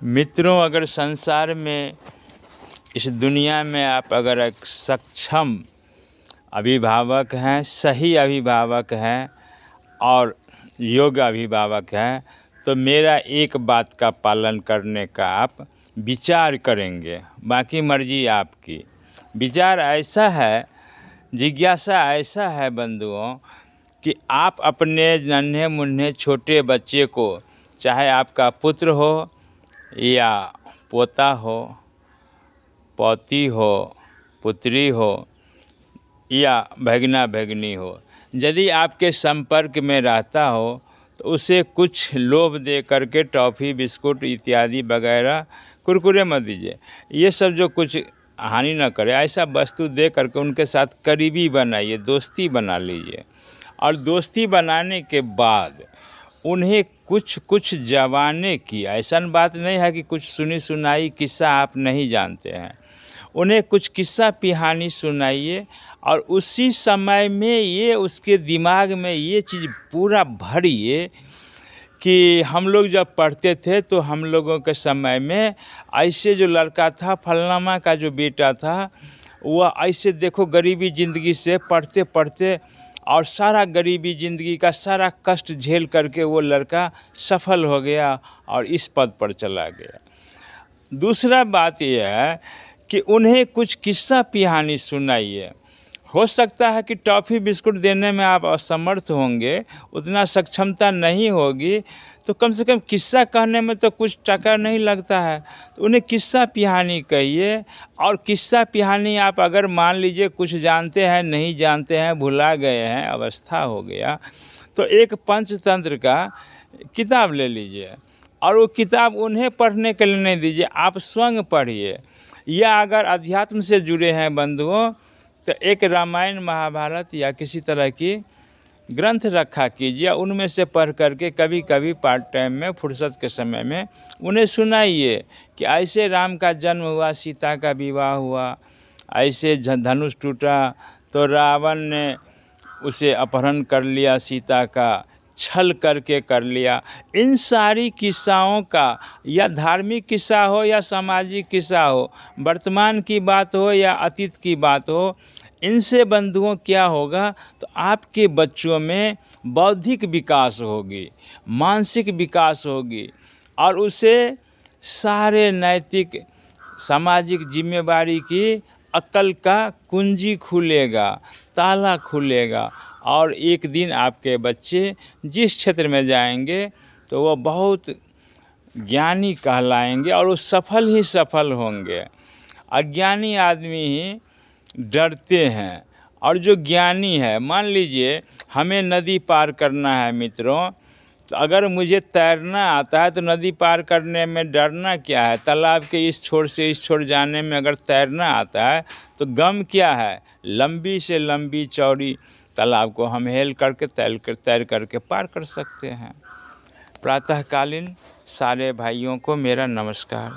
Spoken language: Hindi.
मित्रों, अगर संसार में इस दुनिया में आप अगर एक सक्षम अभिभावक हैं, सही अभिभावक हैं और योग्य अभिभावक हैं, तो मेरा एक बात का पालन करने का आप विचार करेंगे। बाकी मर्जी आपकी। विचार ऐसा है, जिज्ञासा ऐसा है बंधुओं, कि आप अपने नन्हे मुन्ने छोटे बच्चे को, चाहे आपका पुत्र हो या पोता हो, पौती हो, पुत्री हो या भगना भगनी हो, यदि आपके संपर्क में रहता हो तो उसे कुछ लोभ दे करके टॉफ़ी, बिस्कुट इत्यादि वगैरह, कुरकुरे मत दीजिए। ये सब जो कुछ हानि न करे, ऐसा वस्तु दे करके उनके साथ करीबी बनाइए, दोस्ती बना लीजिए। और दोस्ती बनाने के बाद उन्हें कुछ कुछ जवाने की, ऐसा बात नहीं है कि कुछ सुनी सुनाई किस्सा आप नहीं जानते हैं, उन्हें कुछ किस्सा पिहानी सुनाइए और उसी समय में ये उसके दिमाग में ये चीज़ पूरा भरिए कि हम लोग जब पढ़ते थे तो हम लोगों के समय में ऐसे जो लड़का था, फलनामा का जो बेटा था, वह ऐसे देखो गरीबी ज़िंदगी से पढ़ते पढ़ते और सारा गरीबी ज़िंदगी का सारा कष्ट झेल करके वो लड़का सफल हो गया और इस पद पर चला गया। दूसरा बात यह है कि उन्हें कुछ किस्सा पिहानी सुनाइए। हो सकता है कि टॉफ़ी बिस्कुट देने में आप असमर्थ होंगे, उतना सक्षमता नहीं होगी, तो कम से कम किस्सा कहने में तो कुछ टका नहीं लगता है, तो उन्हें किस्सा पिहानी कहिए। और किस्सा पिहानी आप अगर मान लीजिए कुछ जानते हैं, नहीं जानते हैं, भुला गए हैं, अवस्था हो गया, तो एक पंचतंत्र का किताब ले लीजिए और वो किताब उन्हें पढ़ने के लिए नहीं दीजिए, आप स्वयं पढ़िए। या अगर अध्यात्म से जुड़े हैं बंधुओं, तो एक रामायण महाभारत या किसी तरह की ग्रंथ रखा कीजिए, उनमें से पढ़ करके कभी कभी पार्ट टाइम में, फुर्सत के समय में उन्हें सुनाइए कि ऐसे राम का जन्म हुआ, सीता का विवाह हुआ, ऐसे धनुष टूटा तो रावण ने उसे अपहरण कर लिया, सीता का छल करके कर लिया। इन सारी किस्साओं का, या धार्मिक किस्सा हो या सामाजिक किस्सा हो, वर्तमान की बात हो या अतीत की बात हो, इनसे बंधुओं क्या होगा, तो आपके बच्चों में बौद्धिक विकास होगी, मानसिक विकास होगी और उसे सारे नैतिक सामाजिक जिम्मेवारी की अक्ल का कुंजी खुलेगा, ताला खुलेगा और एक दिन आपके बच्चे जिस क्षेत्र में जाएंगे तो वो बहुत ज्ञानी कहलाएंगे और वो सफल ही सफल होंगे। अज्ञानी आदमी ही डरते हैं और जो ज्ञानी है, मान लीजिए हमें नदी पार करना है मित्रों, तो अगर मुझे तैरना आता है तो नदी पार करने में डरना क्या है। तालाब के इस छोर से इस छोर जाने में अगर तैरना आता है तो गम क्या है, लंबी से लंबी चौड़ी तालाब को हम हेल करके तैर करके पार कर सकते हैं। प्रातःकालीन सारे भाइयों को मेरा नमस्कार।